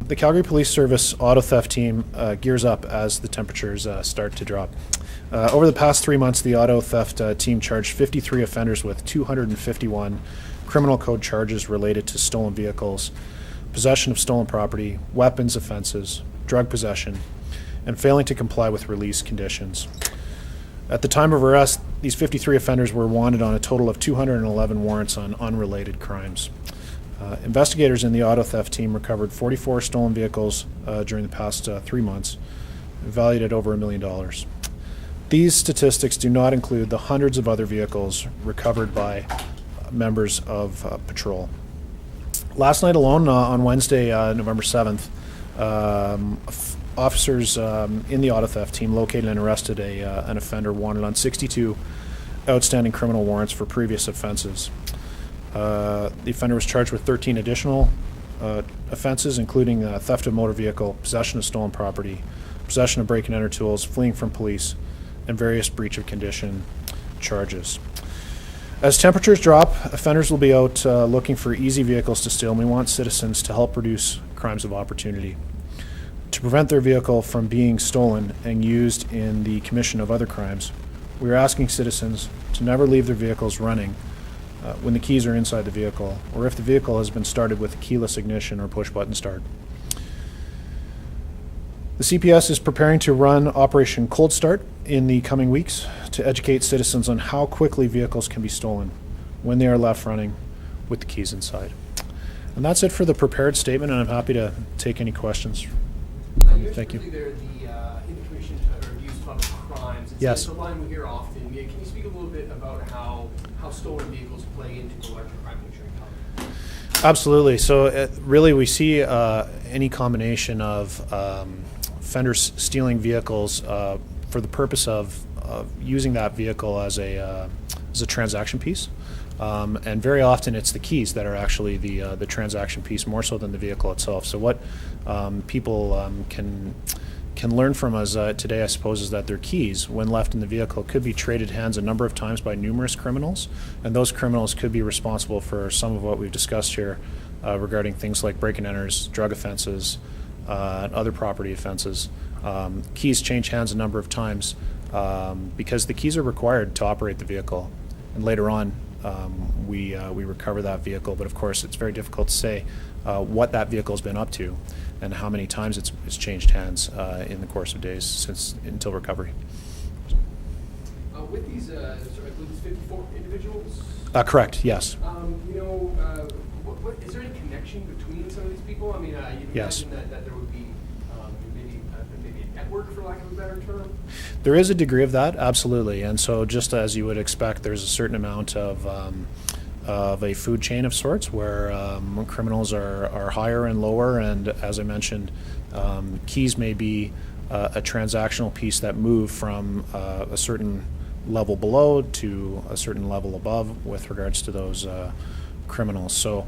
The Calgary Police Service auto theft team gears up as the temperatures start to drop. Over the past 3 months, the auto theft team charged 53 offenders with 251 criminal code charges related to stolen vehicles, possession of stolen property, weapons offenses, drug possession, and failing to comply with release conditions. At the time of arrest, these 53 offenders were wanted on a total of 211 warrants on unrelated crimes. Investigators in the auto theft team recovered 44 stolen vehicles during the past 3 months, valued at over $1 million. These statistics do not include the hundreds of other vehicles recovered by members of patrol. Last night alone, on Wednesday, November 7th, officers in the auto theft team located and arrested an offender wanted on 62 outstanding criminal warrants for previous offenses. The offender was charged with 13 additional offenses, including theft of motor vehicle, possession of stolen property, possession of break and enter tools, fleeing from police, and various breach of condition charges. As temperatures drop, offenders will be out looking for easy vehicles to steal, and we want citizens to help reduce crimes of opportunity. To prevent their vehicle from being stolen and used in the commission of other crimes, we are asking citizens to never leave their vehicles running when the keys are inside the vehicle, or if the vehicle has been started with a keyless ignition or push-button start. The CPS is preparing to run Operation Cold Start in the coming weeks to educate citizens on how quickly vehicles can be stolen when they are left running with the keys inside. And that's it for the prepared statement, and I'm happy to take any questions. Thank you. There, in the Commission to Reviews Fund of Crimes, yes. It's a line we hear often. Can you speak a little bit about how stolen vehicles play into the larger crime picture in Calgary? Absolutely. So really we see any combination of offenders stealing vehicles for the purpose of using that vehicle as a transaction piece. And very often it's the keys that are actually the transaction piece more so than the vehicle itself. So what people can learn from us today, I suppose, is that their keys, when left in the vehicle, could be traded hands a number of times by numerous criminals, and those criminals could be responsible for some of what we've discussed here regarding things like break and enters, drug offenses, and other property offenses. Keys change hands a number of times because the keys are required to operate the vehicle, and later on we recover that vehicle. But of course, it's very difficult to say what that vehicle has been up to and how many times it's changed hands in the course of days until recovery. With these, I believe it's 54 individuals? Correct, yes. Is there any connection between some of these people? I mean, you'd yes. imagine that there would be maybe a network, for lack of a better term? There is a degree of that, absolutely. And so just as you would expect, there's a certain amount of a food chain of sorts where criminals are higher and lower, and as I mentioned, keys may be a transactional piece that move from a certain level below to a certain level above with regards to those criminals. So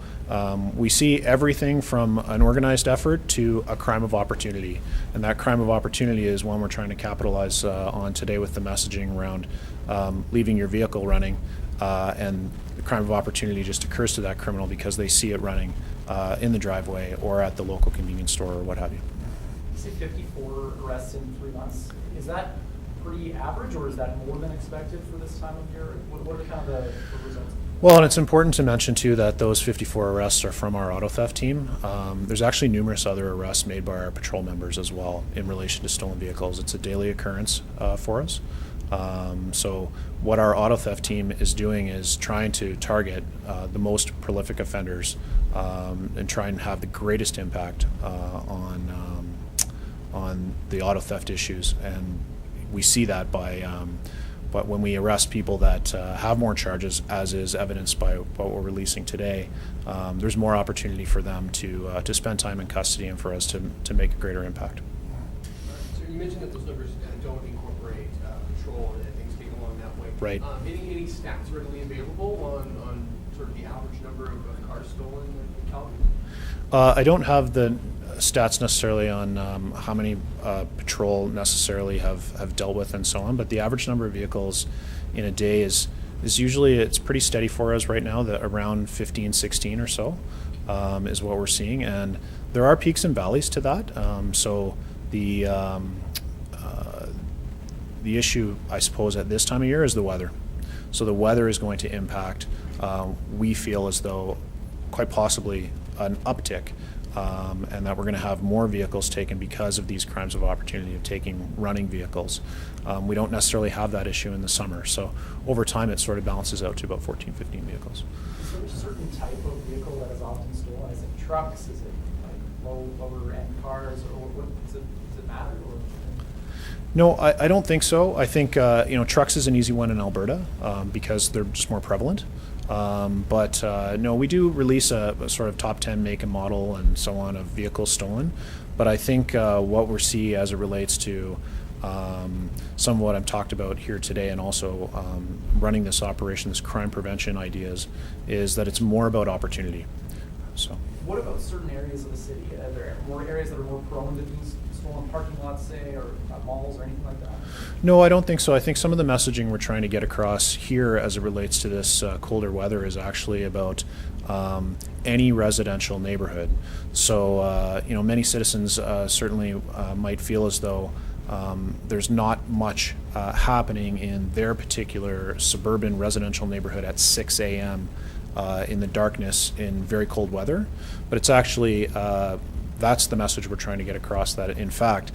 we see everything from an organized effort to a crime of opportunity, and that crime of opportunity is one we're trying to capitalize on today with the messaging around leaving your vehicle running, and the crime of opportunity just occurs to that criminal because they see it running in the driveway or at the local convenience store or what have you. You say 54 arrests in 3 months. Is that pretty average, or is that more than expected for this time of year? What are kind of the results? Well, and it's important to mention too that those 54 arrests are from our auto theft team. There's actually numerous other arrests made by our patrol members as well in relation to stolen vehicles. It's a daily occurrence for us. So what our auto theft team is doing is trying to target the most prolific offenders and try and have the greatest impact on the auto theft issues. And we see that by but when we arrest people that have more charges, as is evidenced by what we're releasing today, there's more opportunity for them to spend time in custody and for us to make a greater impact. So you mentioned that those numbers don't incorporate patrol and things being along that way. Right. Any stats readily available on sort of the average number of cars stolen in Calgary? I don't have the stats necessarily on how many patrol necessarily have dealt with and so on, but the average number of vehicles in a day is usually, it's pretty steady for us right now, around 15, 16 or so. is what we're seeing, and there are peaks and valleys to that. So the issue, I suppose, at this time of year is the weather. So the weather is going to impact, we feel as though, quite possibly an uptick, and that we're going to have more vehicles taken because of these crimes of opportunity of taking running vehicles. We don't necessarily have that issue in the summer, so over time it sort of balances out to about 14, 15 vehicles. Is there a certain type of vehicle that is often stolen? Is it trucks? Is it like lower end cars, or what? Does it matter? Or? No, I don't think so. I think trucks is an easy one in Alberta because they're just more prevalent. But no, we do release a sort of top 10 make and model and so on of vehicles stolen. But I think what we see as it relates to some of what I've talked about here today, and also running this operation, this crime prevention ideas, is that it's more about opportunity. So. What about certain areas of the city? Are there more areas that are more prone to being stolen, parking lots, say, or malls or anything like that? No, I don't think so. I think some of the messaging we're trying to get across here as it relates to this colder weather is actually about any residential neighborhood. So, many citizens certainly might feel as though there's not much happening in their particular suburban residential neighborhood at 6 a.m. In the darkness in very cold weather, but it's actually that's the message we're trying to get across, that in fact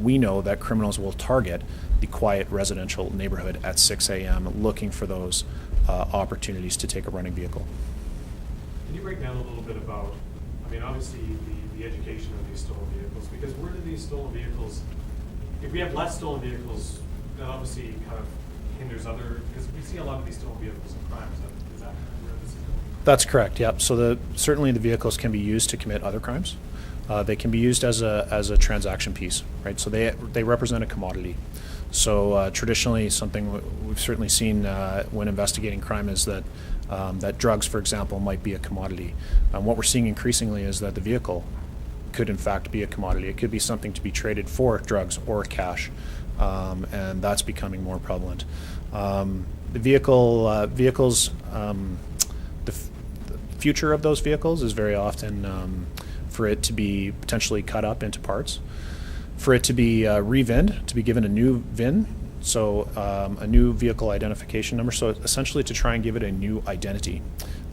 we know that criminals will target the quiet residential neighborhood at 6 a.m. looking for those opportunities to take a running vehicle. Can you break down a little bit about, obviously the education of these stolen vehicles, because where do these stolen vehicles, if we have less stolen vehicles, that obviously kind of hinders other, because we see a lot of these stolen vehicles in crimes. Is that where this is going? That's correct. Yep. So certainly the vehicles can be used to commit other crimes. They can be used as a transaction piece, right? So they represent a commodity. So traditionally, something we've certainly seen when investigating crime is that that drugs, for example, might be a commodity. What we're seeing increasingly is that the vehicle could in fact be a commodity. It could be something to be traded for drugs or cash, and that's becoming more prevalent. The vehicles, the future of those vehicles is very often for it to be potentially cut up into parts, for it to be re-VIN'd, to be given a new VIN, so a new vehicle identification number, so essentially to try and give it a new identity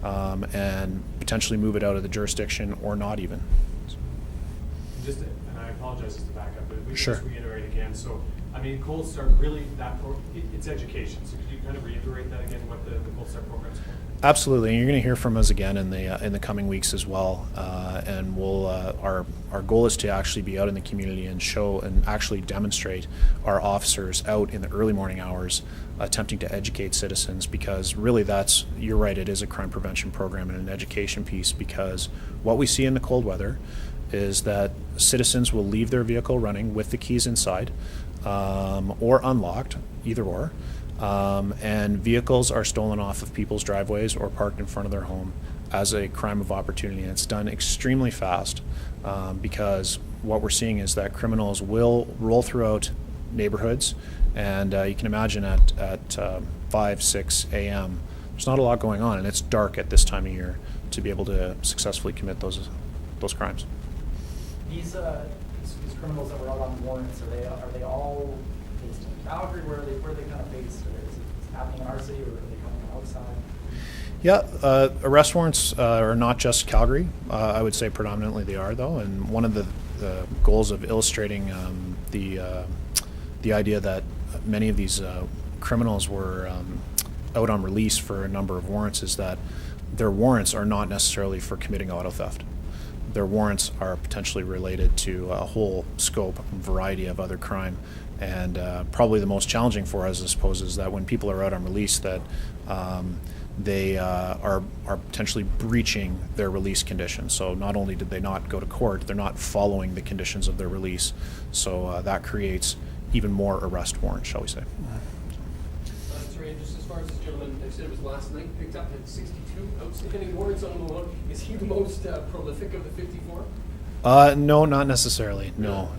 and potentially move it out of the jurisdiction or not even. And I apologize just to back up, but if we Sure. just reiterate again, so Cold Start really, it's education, so could you kind of reiterate that again, what the Cold Start program is for? Absolutely, and you're going to hear from us again in the coming weeks as well. And we'll our goal is to actually be out in the community and show and actually demonstrate our officers out in the early morning hours, attempting to educate citizens. Because really, you're right, it is a crime prevention program and an education piece. Because what we see in the cold weather is that citizens will leave their vehicle running with the keys inside, or unlocked, either or. And vehicles are stolen off of people's driveways or parked in front of their home as a crime of opportunity. And it's done extremely fast because what we're seeing is that criminals will roll throughout neighborhoods, and you can imagine at 5, 6 a.m. there's not a lot going on, and it's dark at this time of year to be able to successfully commit those crimes. These criminals that were out on warrants, are they all based in Calgary? Where are they kind of based? Is it happening in our city, or are they coming from outside? Yeah, arrest warrants are not just Calgary. I would say predominantly they are, though. And one of the goals of illustrating the idea that many of these criminals were out on release for a number of warrants is that their warrants are not necessarily for committing auto theft. Their warrants are potentially related to a whole scope and variety of other crime. And probably the most challenging for us, I suppose, is that when people are out on release, that they are potentially breaching their release conditions. So not only did they not go to court, they're not following the conditions of their release. So that creates even more arrest warrants, shall we say. That's right. Just as far as this gentleman, they said it was last night, picked up had 62 outstanding warrants on the loan. Is he the most prolific of the 54? No, not necessarily. No.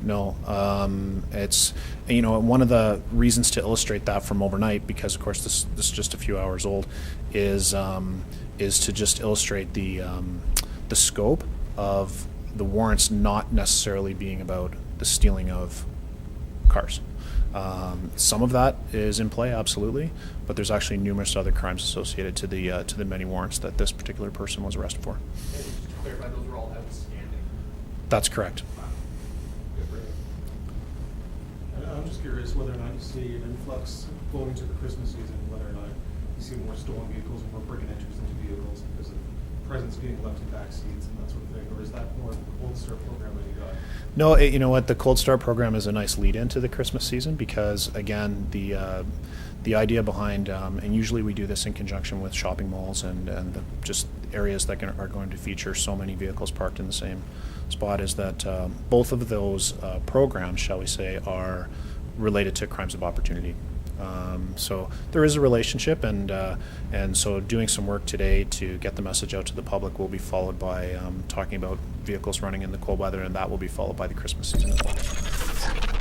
It's, one of the reasons to illustrate that from overnight, because of course this is just a few hours old, is to just illustrate the the scope of the warrants not necessarily being about the stealing of cars. Some of that is in play, absolutely, but there's actually numerous other crimes associated to the many warrants that this particular person was arrested for. And just to clarify, those are all outstanding. That's correct. I'm just curious whether or not you see an influx going into the Christmas season, whether or not you see more stolen vehicles and more break-in entries into vehicles because of presents being left in back seats and that sort of thing, or is that more of the Cold Start program that you got? No, you know what? The Cold Start program is a nice lead into the Christmas season because, again, the idea behind, and usually we do this in conjunction with shopping malls and just areas that are going to feature so many vehicles parked in the same spot, is that both of those programs, shall we say, are related to crimes of opportunity. So there is a relationship, and so doing some work today to get the message out to the public will be followed by talking about vehicles running in the cold weather, and that will be followed by the Christmas season as well.